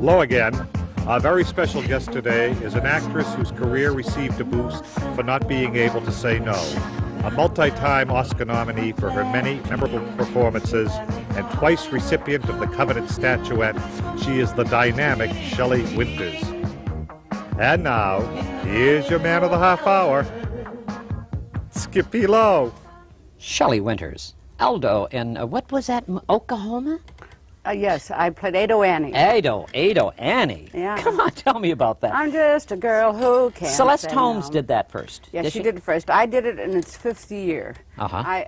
Lowe again. Our very special guest today is an actress whose career received a boost for not being able to say no. A multi-time Oscar nominee for her many memorable performances and twice recipient of the coveted statuette, she is the dynamic Shelley Winters. And now, here's your man of the half hour, Skippy Lowe. Shelley Winters. Aldo in, what was that, Oklahoma? Yes, I played Ado Annie. Ado Annie. Yeah. Come on, tell me about that. I'm just a girl who can't Celeste say Holmes no. did that first. Yes, she did it first. I did it in its 5th year. Uh-huh.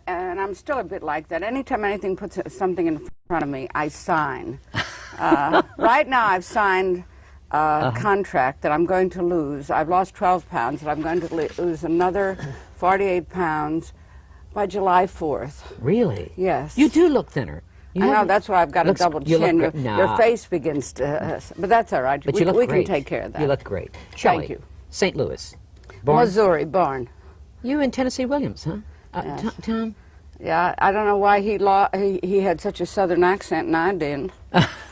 And I'm still a bit like that. Anytime anything puts something in front of me, I sign. Right now I've signed a contract that I'm going to lose. I've lost 12 pounds, and I'm going to lose another 48 pounds by July 4th. Really? Yes. You do look thinner. I know, that's why I've got a double chin. Your face begins to... but that's all right. But you look we great. can take care of that. You look great. Shelley, Thank you. St. Louis. Born? Missouri, born. You and Tennessee Williams, huh? Yes. Tom? Yeah, I don't know why he had such a southern accent and I didn't.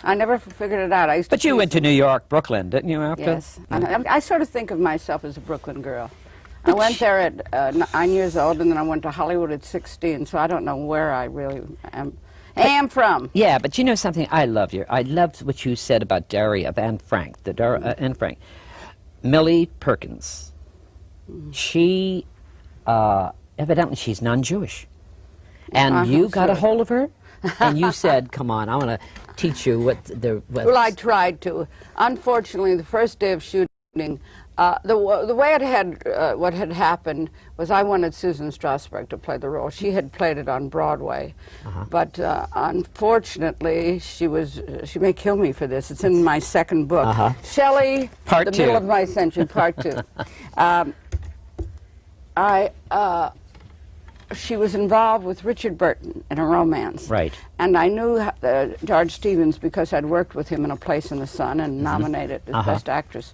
I never figured it out. I used to But you went to New York, Brooklyn, didn't you, after? Yes. I sort of think of myself as a Brooklyn girl. I went there at 9 years old, and then I went to Hollywood at 16, so I don't know where I really am from. Yeah, but you know something? I loved what you said about Anne Frank, Anne Frank. Millie Perkins. She, evidently she's non-Jewish. And you got a hold of her, and you said, come on, I want to teach you what the... Well, I tried to. Unfortunately, the first day of shooting, the way it had, what had happened was I wanted Susan Strasberg to play the role. She had played it on Broadway, but unfortunately, she may kill me for this. It's in my second book, Shelley, Part the 2. Middle of My Century, Part 2. She was involved with Richard Burton in a romance. Right. And I knew George Stevens because I'd worked with him in A Place in the Sun and nominated as Best Actress.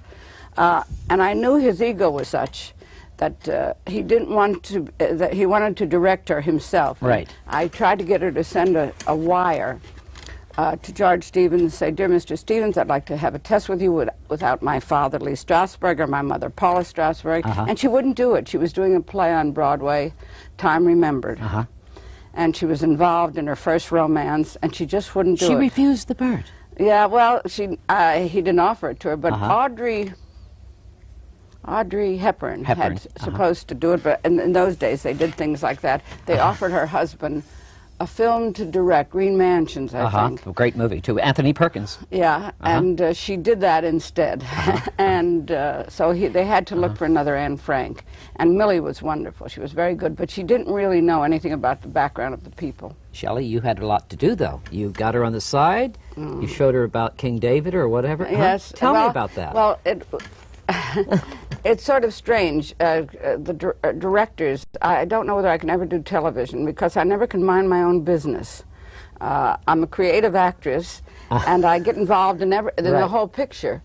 And I knew his ego was such that he didn't want to, that he wanted to direct her himself. Right. I tried to get her to send a wire to George Stevens and say, "Dear Mr. Stevens, I'd like to have a test with you without my father, Lee Strasberg, or my mother, Paula Strasberg." And she wouldn't do it. She was doing a play on Broadway, Time Remembered. And she was involved in her first romance, and she just wouldn't do it. She refused the part. Yeah, well, he didn't offer it to her, but Audrey Hepburn had supposed to do it, but in those days they did things like that. They offered her husband a film to direct, Green Mansions, I think. A great movie, too. Anthony Perkins. Yeah, and she did that instead. And so they had to look for another Anne Frank. And Millie was wonderful. She was very good, but she didn't really know anything about the background of the people. Shelley, you had a lot to do, though. You got her on the side. You showed her about King David or whatever. Yes. Tell me about that. Well, it's sort of strange. The directors, I don't know whether I can ever do television because I never can mind my own business. I'm a creative actress, and I get involved in the whole picture.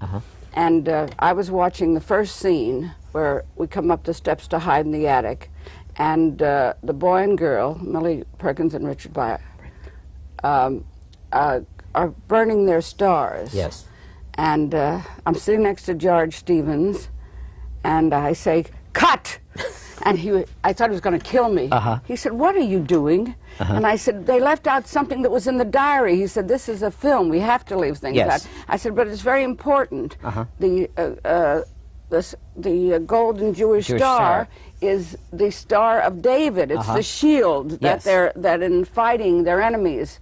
And I was watching the first scene where we come up the steps to hide in the attic, and the boy and girl, Millie Perkins and Richard Byer, are burning their stars. Yes. And I'm sitting next to George Stevens, and I say, "Cut!" And I thought he was going to kill me. He said, "What are you doing?" And I said, "They left out something that was in the diary." He said, "This is a film. We have to leave things out." I said, "But it's very important. The golden Jewish star is the Star of David. It's the shield that in fighting their enemies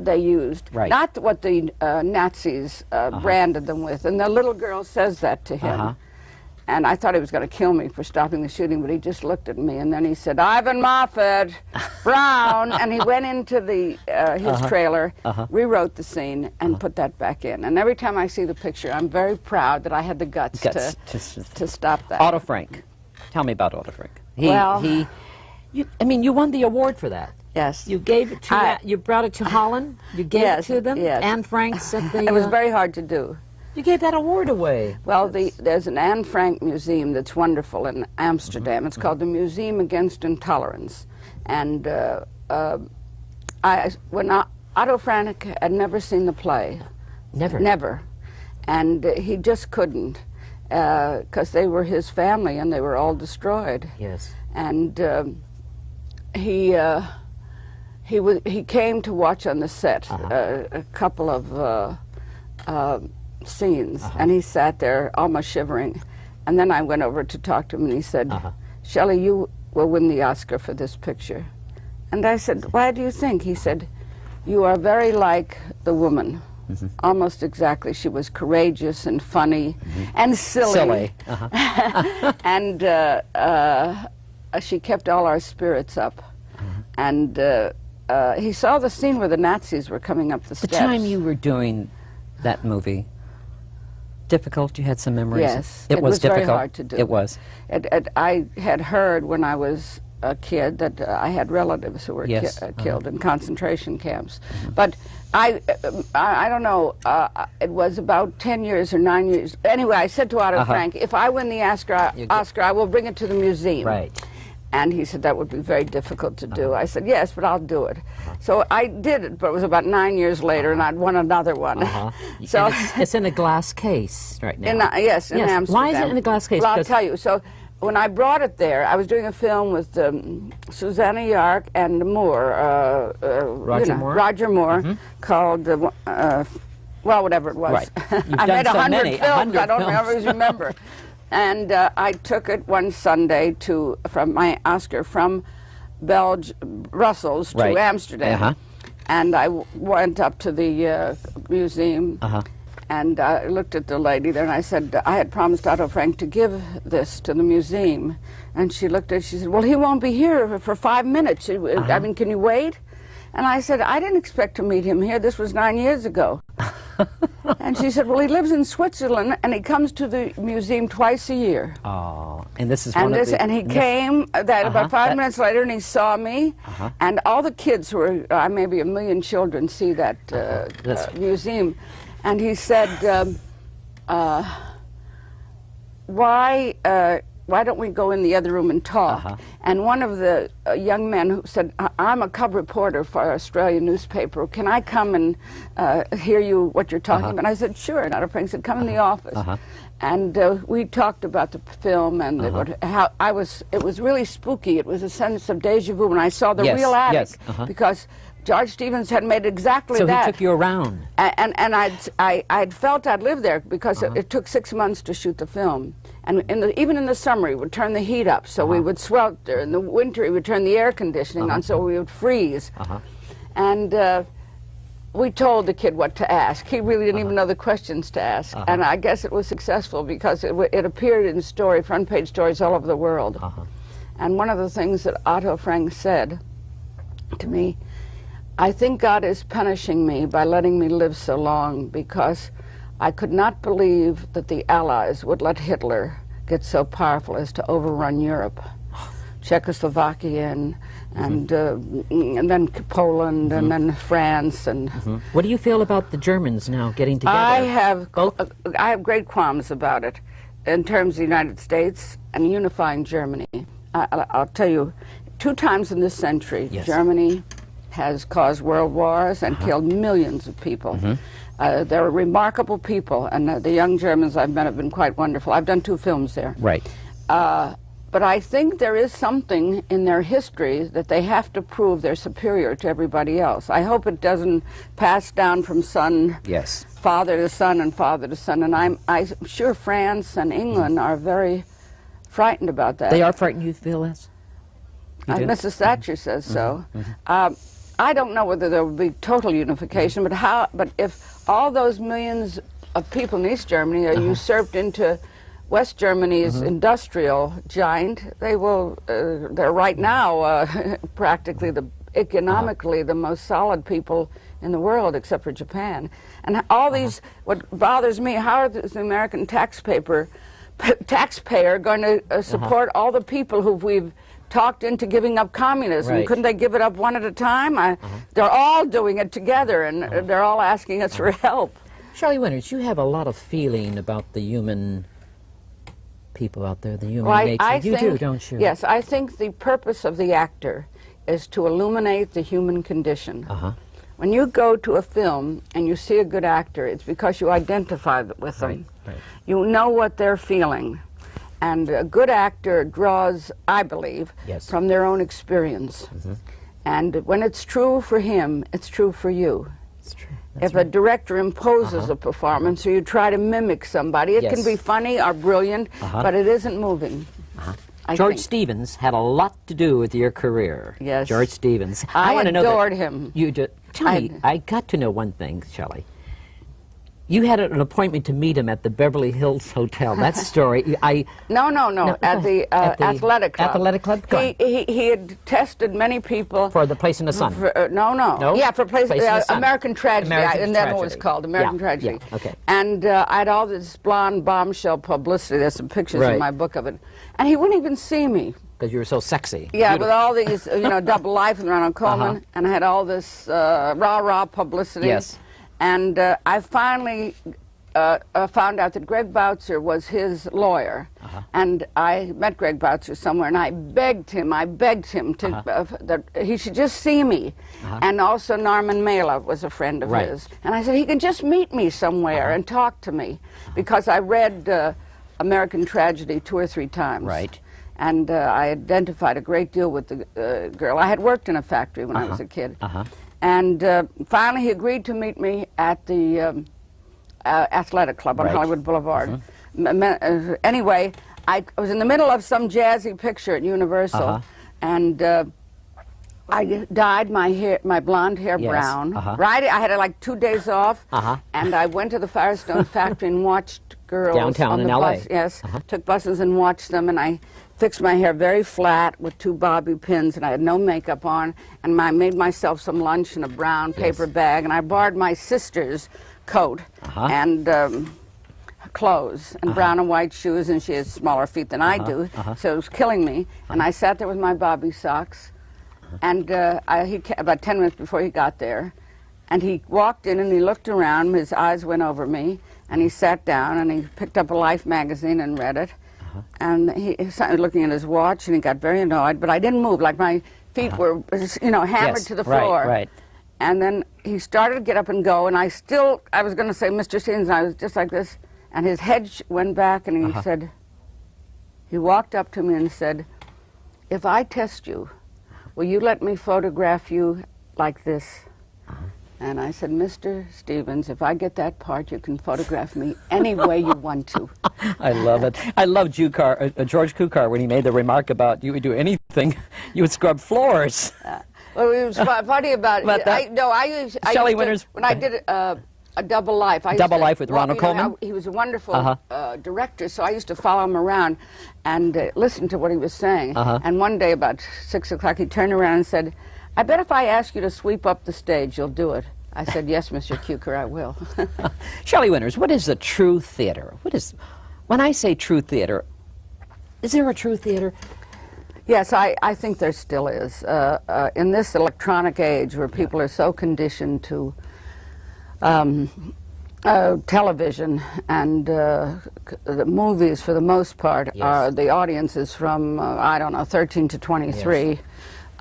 they used. Not what the Nazis branded them with." And the little girl says that to him. And I thought he was going to kill me for stopping the shooting, but he just looked at me, and then he said, "Ivan Moffat, Brown," and he went into his trailer, rewrote the scene, and put that back in. And every time I see the picture, I'm very proud that I had the guts to stop that. Otto Frank. Tell me about Otto Frank. You won the award for that. Yes. You gave it to, you brought it to Holland? You gave it to them? Yes. Anne Frank said It was very hard to do. You gave that award away. Well, there's an Anne Frank museum that's wonderful in Amsterdam. It's called the Museum Against Intolerance. And when Otto Frank had never seen the play, Never? Never. And he just couldn't, because they were his family and they were all destroyed. Yes. And he came to watch on the set a couple of scenes, and he sat there almost shivering. And then I went over to talk to him, and he said, Shelley, you will win the Oscar for this picture. And I said, why do you think? He said, you are very like the woman. Almost exactly. She was courageous and funny and silly. And she kept all our spirits up. And he saw the scene where the Nazis were coming up the steps. The time you were doing that movie, difficult? You had some memories? Yes. It was difficult. Very hard to do. It was. I had heard when I was a kid that I had relatives who were killed in concentration camps. But I don't know, it was about 10 years or 9 years. Anyway, I said to Otto Frank, if I win the Oscar, I will bring it to the museum. Right. And he said that would be very difficult to do. I said, yes, but I'll do it. So I did it, but it was about 9 years later, and I'd won another one. So it's in a glass case right now. Yes, in Amsterdam. Why is it in a glass case? Well, I'll tell you. So when I brought it there, I was doing a film with Susanna Yark and Moore, Roger Moore, called, well, whatever it was. Right. I made 100 films. I don't always remember. And I took it one Sunday from my Oscar from Brussels to Amsterdam. And I went up to the museum, and I looked at the lady there, and I said, I had promised Otto Frank to give this to the museum. And she looked at it, she said, well, he won't be here for 5 minutes. I mean, can you wait? And I said, I didn't expect to meet him here. This was 9 years ago. And she said, well, he lives in Switzerland, and he comes to the museum twice a year. Oh, and this is And he came about 5 minutes later, and he saw me, and all the kids who were, maybe 1 million children, see that museum. And he said, why don't we go in the other room and talk? And one of the young men who said, I'm a cub reporter for an Australian newspaper. Can I come and hear what you're talking about? And I said, sure. And Otto Frank said, come in the office. And we talked about the film and how it was really spooky. It was a sense of deja vu when I saw the real attic. Because George Stevens had made exactly that. So he took you around. And I'd felt I'd lived there because it took 6 months to shoot the film. And even in the summer, he would turn the heat up, so we would swelter. In the winter, he would turn the air conditioning on, so we would freeze. And we told the kid what to ask. He really didn't even know the questions to ask. And I guess it was successful because it appeared in front page stories all over the world. And one of the things that Otto Frank said to me, I think God is punishing me by letting me live so long because I could not believe that the Allies would let Hitler get so powerful as to overrun Europe. Czechoslovakia and then Poland and then France and. What do you feel about the Germans now getting together? I have great qualms about it in terms of the United States and unifying Germany. I'll tell you, 2 times in this century, Germany has caused world wars and killed millions of people. They're remarkable people, and the young Germans I've met have been quite wonderful. I've done 2 films there. Right. But I think there is something in their history that they have to prove they're superior to everybody else. I hope it doesn't pass down from father to son and father to son. And I'm sure France and England are very frightened about that. They are frightened, you feel this? Mrs. Thatcher says so. I don't know whether there will be total unification, but if all those millions of people in East Germany are usurped into West Germany's industrial giant, they're right now practically economically the most solid people in the world, except for Japan. And all these, what bothers me, how is the American taxpayer going to support all the people who we've talked into giving up communism? Couldn't they give it up one at a time? They're all doing it together, and they're all asking us for help. Shelley Winters, you have a lot of feeling about the human people out there, the human nature. You do, don't you? Yes, I think the purpose of the actor is to illuminate the human condition. When you go to a film and you see a good actor, it's because you identify with them. Right. You know what they're feeling. And a good actor draws, I believe, from their own experience. And when it's true for him, it's true for you. It's true. If a director imposes a performance or you try to mimic somebody, it can be funny or brilliant, but it isn't moving. George Stevens had a lot to do with your career. Yes. George Stevens. I adored him. You did. Tell me, I got to know one thing, Shelley. You had an appointment to meet him at the Beverly Hills Hotel. That story, No, at the Athletic Club. Athletic Club? He had tested many people. For the Place in the Sun? No? Yeah, for Place in the Sun. American Tragedy, and that's what it was called, American Tragedy. Yeah, okay. And I had all this blonde bombshell publicity. There's some pictures in my book of it. And he wouldn't even see me. Because you were so sexy. Yeah, with all these, Double Life and Ronald Colman, and I had all this rah-rah publicity. Yes. And I finally found out that Greg Boutzer was his lawyer. And I met Greg Boutzer somewhere, and I begged him to, that he should just see me. And also Norman Mailer was a friend of his. And I said, he can just meet me somewhere and talk to me. Because I read American Tragedy 2 or 3 times. Right. And I identified a great deal with the girl. I had worked in a factory when I was a kid. And finally, he agreed to meet me at the Athletic Club on Hollywood Boulevard. Anyway, I was in the middle of some jazzy picture at Universal, and I dyed my blonde hair brown. Right, I had like 2 days off, and I went to the Firestone factory and watched girls downtown on the in LA. bus. Yes, took buses and watched them, and I fixed my hair very flat with 2 bobby pins, and I had no makeup on, and I made myself some lunch in a brown paper bag, and I borrowed my sister's coat and clothes and brown and white shoes, and she has smaller feet than I do, so it was killing me. And I sat there with my bobby socks, and about 10 minutes before he got there, and he walked in and he looked around, his eyes went over me, and he sat down and he picked up a Life magazine and read it. And he started looking at his watch, and he got very annoyed, but I didn't move, like my feet were, hammered to the floor. Right. And then he started to get up and go, and I was going to say, Mr. Stevens, and I was just like this, and his head went back, and he said, he walked up to me and said, if I test you, will you let me photograph you like this? And I said, Mr. Stevens, if I get that part, you can photograph me any way you want to. I love it. I love George Cukor when he made the remark about you would do anything, you would scrub floors. Well, it was funny about it. Shelley Winters. When I did a Double Life. Double Life with Ronald Colman? He was a wonderful director, so I used to follow him around and listen to what he was saying. And one day about 6 o'clock, he turned around and said, I bet if I ask you to sweep up the stage, you'll do it. I said, yes, Mr. Cukor, I will. Shelley Winters, what is a true theater? When I say true theater, is there a true theater? Yes, I think there still is. In this electronic age where people are so conditioned to television and the movies, for the most part, are the audiences from, 13 to 23.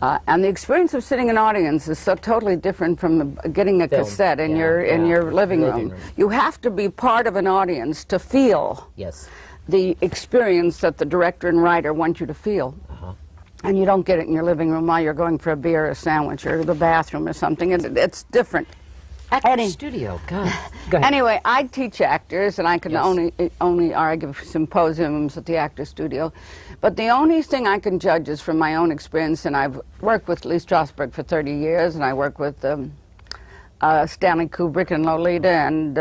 And the experience of sitting in an audience is so totally different from getting a cassette in your living room. You have to be part of an audience to feel the experience that the director and writer want you to feel. And you don't get it in your living room while you're going for a beer or a sandwich or the bathroom or something. It's different. Acting studio, God. Go ahead. Anyway, I teach actors, and I can only give symposiums at the actor studio. But the only thing I can judge is from my own experience, and I've worked with Lee Strasberg for 30 years, and I work with Stanley Kubrick and Lolita and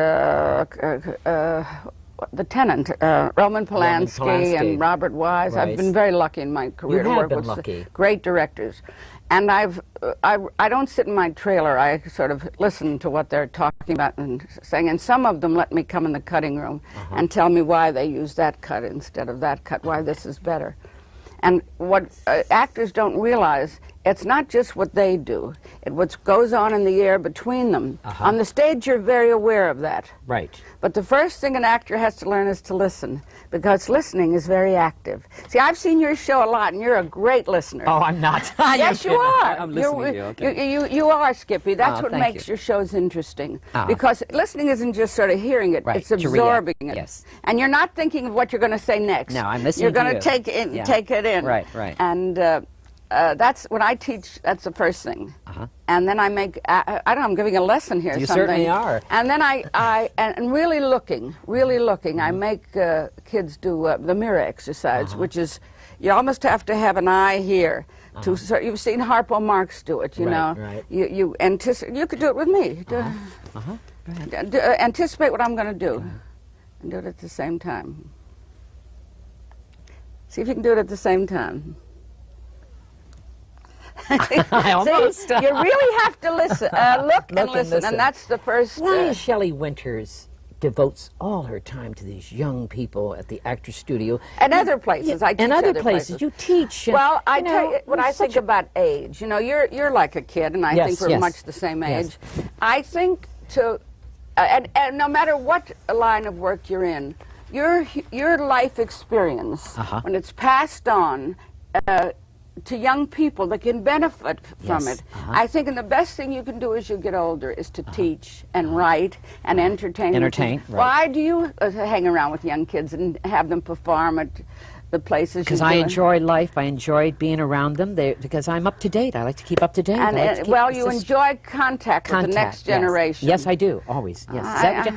the Tenant, Roman Polanski and Robert Wise. I've been very lucky in my career to work with great directors. And I don't sit in my trailer. I sort of listen to what they're talking about and saying. And some of them let me come in the cutting room and tell me why they use that cut instead of that cut, why this is better. And what actors don't realize it's not just what they do. It's what goes on in the air between them. On the stage, you're very aware of that. Right. But the first thing an actor has to learn is to listen, because listening is very active. See, I've seen your show a lot, and you're a great listener. Oh, I'm not. Yes, you are. I'm listening to you. Okay. You are, Skippy. That's what thank makes your shows interesting. Because listening isn't just sort of hearing it, right. it's absorbing it. Yes. And you're not thinking of what you're going to say next. No, I'm listening You're going to take it in. Right, right. And that's when I teach. That's the first thing. And then I make. I don't know. I'm giving a lesson here. You something. certainly are. And then and really looking. I make kids do the mirror exercise, which is you almost have to have an eye here. So you've seen Harpo Marx do it. You know. Right. You anticipate. You could do it with me. Anticipate what I'm going to do, and do it at the same time. See if you can do it at the same time. I almost. See, you really have to listen, look and listen, and that's the first. Why Shelley Winters devotes all her time to these young people at the Actors Studio and other places. I teach and other places. You teach. Well, I tell you what I think about age. You know, you're like a kid, and I think we're much the same age. I think and no matter what line of work you're in, your life experience when it's passed on. To young people that can benefit from it. I think the best thing you can do as you get older is to teach and write and entertain. Right. Why do you hang around with young kids and have them perform at the places? Because I enjoy life. I enjoy being around them because I'm up to date. I like to keep up to date. And you enjoy contact with the next generation. Yes, I do. Always. Yes.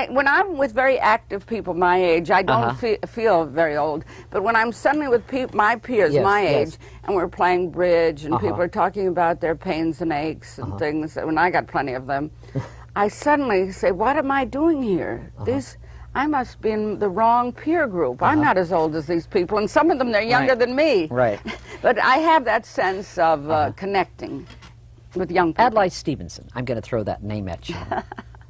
When I'm with very active people my age, I don't feel very old. But when I'm suddenly with my peers my age, and we're playing bridge, and people are talking about their pains and aches and things, when I got plenty of them, I suddenly say, what am I doing here? I must be in the wrong peer group. I'm not as old as these people, and some of them, they're younger than me. Right. But I have that sense of connecting with young people. Adlai Stevenson, I'm going to throw that name at you.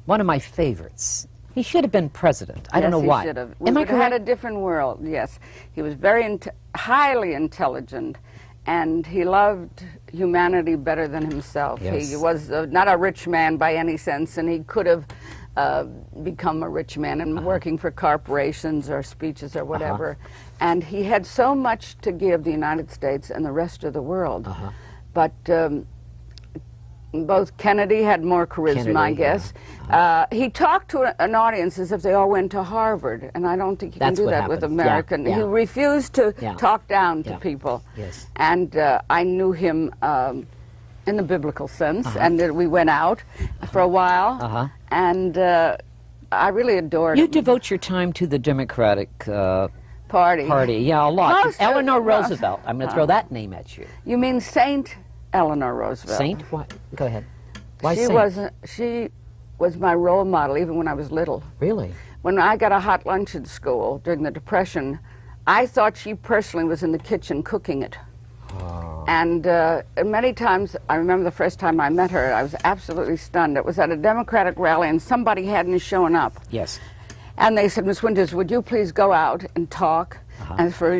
One of my favorites. He should have been president. I don't know why. Should have. We would have had a different world, yes. He was very highly intelligent, and he loved humanity better than himself. Yes. He was not a rich man by any sense, and he could have become a rich man and working for corporations or speeches or whatever. And he had so much to give the United States and the rest of the world. But both Kennedy had more charisma, I guess. He talked to an audience as if they all went to Harvard, and I don't think you can do that with American. He refused to talk down to people. Yes. And I knew him in the biblical sense, and we went out for a while, and I really adored him. You devote your time to the Democratic Party. Yeah, a lot. Eleanor Roosevelt. I'm going to throw that name at you. You mean Saint Eleanor Roosevelt? Saint? What? Go ahead. Why Saint? She was my role model even when I was little. Really? When I got a hot lunch at school during the Depression, I thought she personally was in the kitchen cooking it. And many times, I remember the first time I met her, I was absolutely stunned. It was at a Democratic rally, and somebody hadn't shown up. Yes. And they said, Miss Winters, would you please go out and talk, and for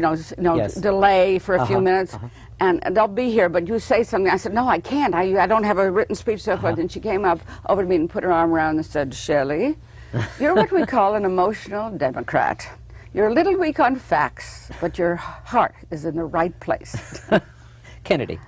delay for a few minutes, and they'll be here, but you say something. I said, no, I can't. I don't have a written speech, so forth. And she came up over to me and put her arm around and said, Shelley, you're what we call an emotional Democrat. You're a little weak on facts, but your heart is in the right place. Kennedy.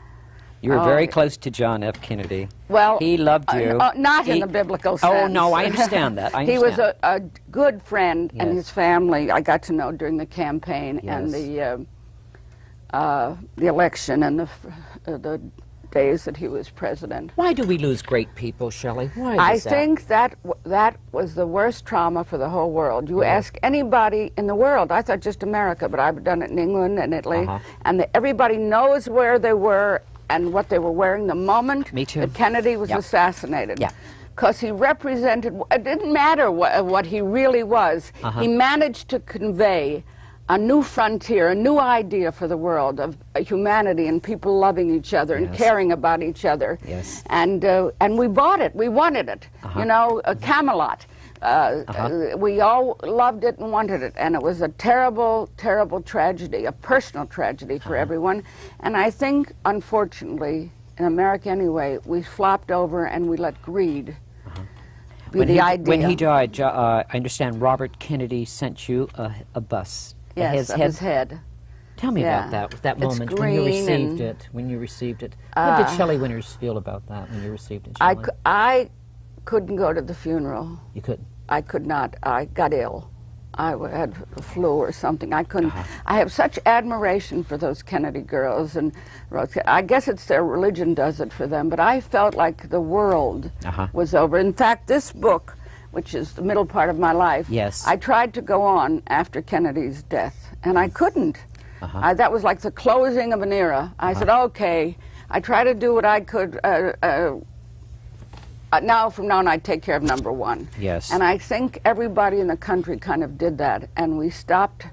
You were very close to John F. Kennedy. Well, he loved you. Not in the biblical sense. Oh, no, I understand that. He was a good friend, and his family I got to know during the campaign and the election and the days that he was president. Why do we lose great people, Shelley? Why I think that was the worst trauma for the whole world. You ask anybody in the world, I thought just America, but I've done it in England and Italy, and everybody knows where they were and what they were wearing the moment that Kennedy was assassinated. Because he represented, it didn't matter what he really was, he managed to convey a new frontier, a new idea for the world of humanity and people loving each other and caring about each other. And we bought it. We wanted it. You know, Camelot. We all loved it and wanted it, and it was a terrible, terrible tragedy, a personal tragedy for everyone. And I think, unfortunately, in America anyway, we flopped over and we let greed be the idea. When he died, I understand Robert Kennedy sent you a bust. Yes, of his head. Tell me about that moment when you received it. What did Shelley Winters feel about that when you received it, Shelley? I couldn't go to the funeral. You couldn't? I could not. I got ill. I had the flu or something. I couldn't. I have such admiration for those Kennedy girls, and I guess it's their religion does it for them, but I felt like the world was over. In fact, this book, which is the middle part of my life, I tried to go on after Kennedy's death, and I couldn't. That was like the closing of an era. I said, okay, I try to do what I could. Now, from now on, I take care of number one. Yes. And I think everybody in the country kind of did that, and we stopped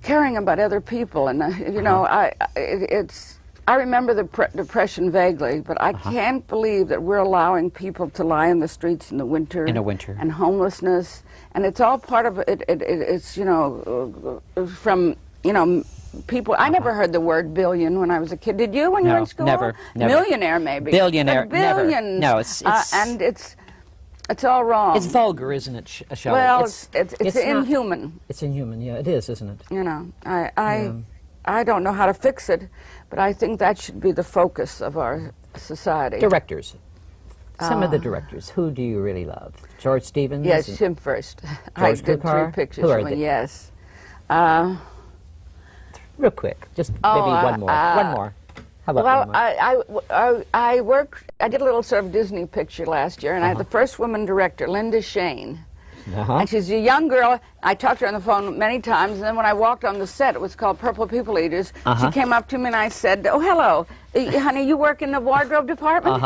caring about other people. And you know, I remember the Depression vaguely, but I can't believe that we're allowing people to lie in the streets in the winter. And homelessness, and it's all part of it. It's, you know, from, you know, people. I never heard the word billion when I was a kid. Did you when you were in school? Never. Millionaire, maybe. Billionaire, billions. Never. No, and it's all wrong. It's vulgar, isn't it, Shelley? Well, it's inhuman. It's inhuman, yeah, it is, isn't it? You know, I don't know how to fix it, but I think that should be the focus of our society. Directors. Some of the directors. Who do you really love? George Stevens? Yes, him first. I did 3 pictures of him, yes. Real quick, just maybe one more. One more. How about one more? I did a little sort of Disney picture last year, and I had the first woman director, Linda Shane. And she's a young girl. I talked to her on the phone many times, and then when I walked on the set, it was called Purple People Eaters. She came up to me and I said, "Oh, hello, honey, you work in the wardrobe department?"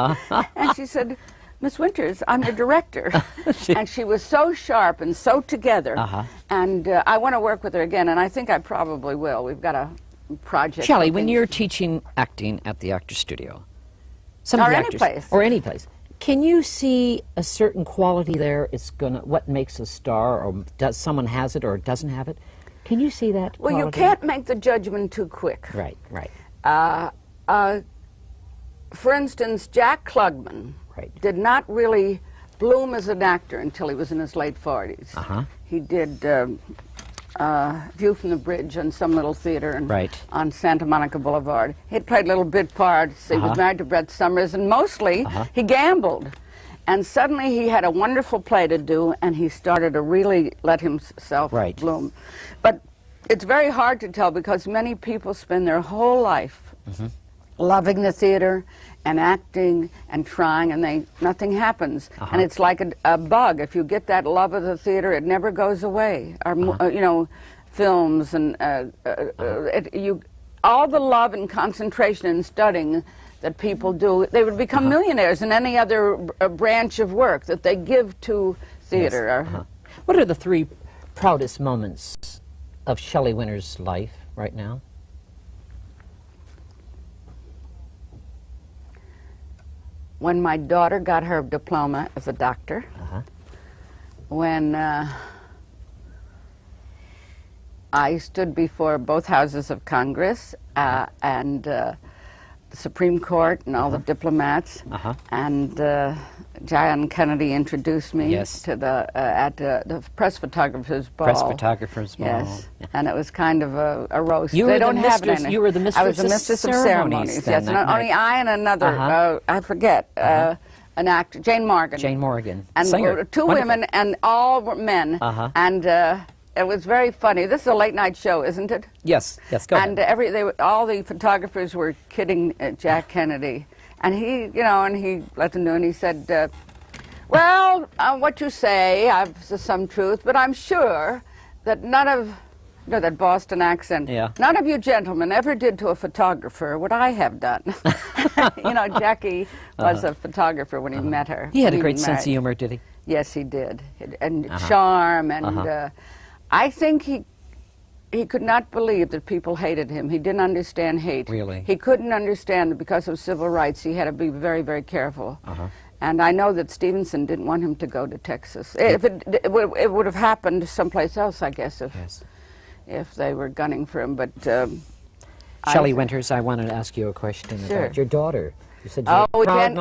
And she said, "Miss Winters, I'm the director." And she was so sharp and so together. And I want to work with her again, and I think I probably will. We've got a project. Shelley, when you're teaching acting at the Actors Studio, or any place, can you see a certain quality there? It's gonna what makes a star, or does someone has it or doesn't have it? Can you see that? Well, you can't make the judgment too quick. Right, right. For instance, Jack Klugman did not really bloom as an actor until he was in his late 40s. He did View from the Bridge on some little theater on Santa Monica Boulevard. He had played little bit parts. He was married to Brett Summers, and mostly he gambled. And suddenly he had a wonderful play to do, and he started to really let himself bloom. But it's very hard to tell because many people spend their whole life loving the theater and acting and trying, and nothing happens. And it's like a bug. If you get that love of the theater, it never goes away. Or, you know, films and all the love and concentration in studying that people do, they would become millionaires in any other branch of work that they give to theater. What are the 3 proudest moments of Shelley Winters' life right now? When my daughter got her diploma as a doctor, when I stood before both houses of Congress and the Supreme Court and all the diplomats, and John Kennedy introduced me to at the press photographer's ball. Press photographer's ball. Yes, and it was kind of a roast. You they were don't the have mistress. it You were the mistress. I was the mistress of ceremonies. Yes, and only I and another. I forget. An actor, Jane Morgan. Jane Morgan. And Singer. 2 women, and all were men. And it was very funny. This is a late night show, isn't it? Yes. Yes. Go ahead. And all the photographers were kidding Jack Kennedy, and he, you know, and he let them know, and he said, "Well, what you say has some truth, but I'm sure that none of." You know, that Boston accent. None of you gentlemen ever did to a photographer what I have done. You know, Jackie was a photographer when he met her. He had a great sense of humor, did he? Yes, he did. And charm, and I think he could not believe that people hated him. He didn't understand hate. Really? He couldn't understand that because of civil rights he had to be very, very careful. And I know that Stevenson didn't want him to go to Texas. If it would have happened someplace else, I guess, if they were gunning for him. But Shelley Winters, I wanted to ask you a question about your daughter. You said we can't.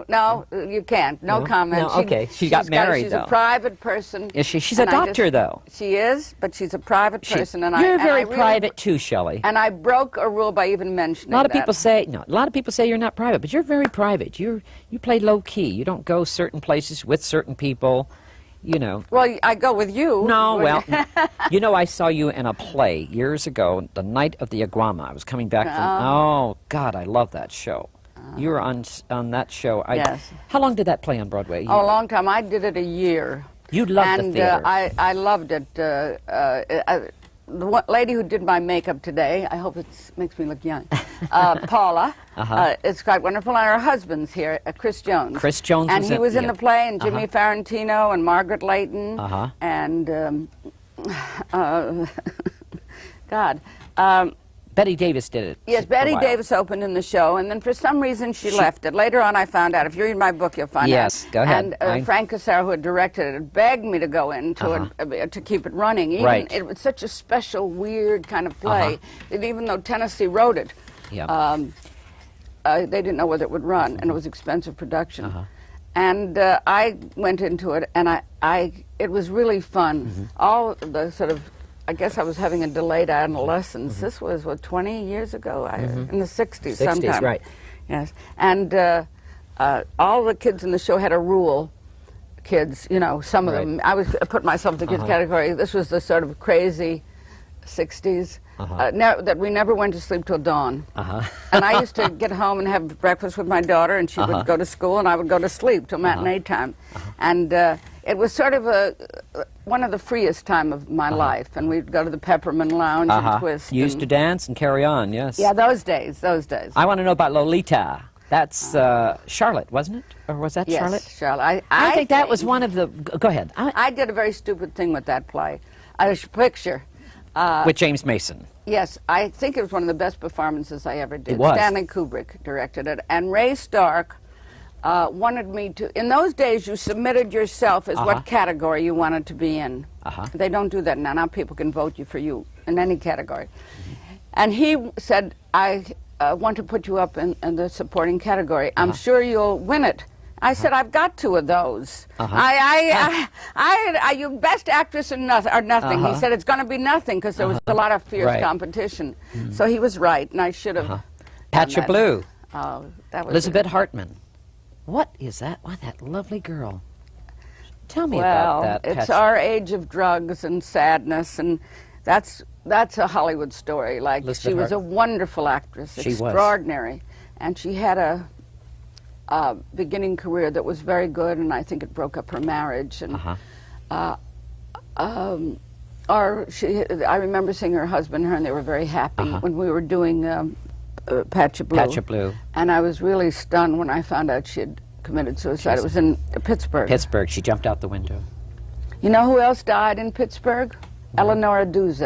No, you can't. No comment. No, okay. She got married, she's though. She's a private person. Is she? She's a doctor, though. She is, but she's a private person, and you're very private too, Shelley. And I broke a rule by even mentioning that. A lot of people say you're not private, but you're very private. You play low key. You don't go certain places with certain people. You know. Well, I go with you. No, well, you know, I saw you in a play years ago, The Night of the Iguana. I was coming back from, oh, God, I love that show. You were on that show. Yes. How long did that play on Broadway? Oh, a long time. I did it a year. You loved the theater. And I loved it. The lady who did my makeup today, I hope it makes me look young, Paula, it's quite wonderful, and her husband's here, Chris Jones. Chris Jones and he was in the play, and Jimmy Farentino, and Margaret Leighton, and, God. Betty Davis did it. Yes, Betty Davis opened in the show, and then for some reason she left it. Later on I found out. If you read my book, you'll find out. Yes, go ahead. And Frank Casaro, who had directed it, begged me to go into it to keep it running. It was such a special, weird kind of play that even though Tennessee wrote it, they didn't know whether it would run, and it was expensive production. And I went into it, and it was really fun. All the sort of, I guess I was having a delayed adolescence. This was, 20 years ago? In the 60s sometime. Right. Yes. And all the kids in the show had a rule. Kids, you know, some of them. I put myself in the kids category. This was the sort of crazy 60s. That we never went to sleep till dawn. And I used to get home and have breakfast with my daughter, and she would go to school, and I would go to sleep till matinee time. And it was sort of one of the freest time of my life, and we'd go to the Peppermint Lounge and twist. You used to dance and carry on, yes. Yeah, those days. I want to know about Lolita. That's Charlotte, wasn't it? Or was that Charlotte? Yes, Charlotte. I think that was one of the... Go ahead. I did a very stupid thing with that play. A picture. With James Mason. Yes, I think it was one of the best performances I ever did. It was. Stanley Kubrick directed it, and Ray Stark wanted me to... In those days, you submitted yourself as what category you wanted to be in. They don't do that now. Now people can vote for you in any category. And he said, I want to put you up in the supporting category. I'm sure you'll win it. I said, I've got 2 of those. You best actress or nothing. He said, it's going to be nothing, because there was a lot of fierce competition. So he was right, and I should have. Patcha Blue. Oh, that was Elizabeth Hartman. What is that? What, that lovely girl? Tell me about that. It's our age of drugs and sadness, and that's a Hollywood story. Like, she was a wonderful actress, extraordinary, and she had a beginning career that was very good, and I think it broke up her marriage. And I remember seeing her husband and her, and they were very happy when we were doing Patcha Blue. Patcha Blue. And I was really stunned when I found out she had committed suicide. It was in Pittsburgh. Pittsburgh. She jumped out the window. You know who else died in Pittsburgh? Eleonora Duse.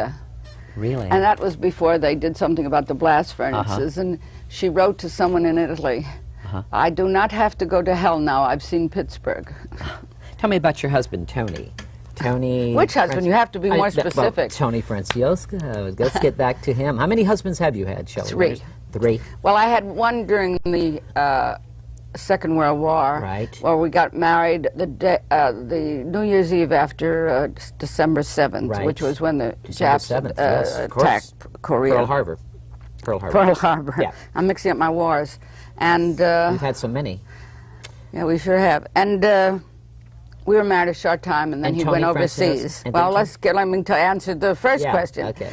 Really? And that was before they did something about the blast furnaces. And she wrote to someone in Italy, I do not have to go to hell now. I've seen Pittsburgh. Tell me about your husband, Tony. Tony... Which husband? You have to be more specific. Well, Tony Franciosca. Let's get back to him. How many husbands have you had, Shelley? 3. Well, I had one during the Second World War. Right. Where we got married the New Year's Eve after December 7th, which was when the Japs attacked Korea. Pearl Harbor. Yeah. I'm mixing up my wars. And we've had so many. Yeah, we sure have. And we were married a short time, and then he went overseas. Well, let me answer the first question. Okay.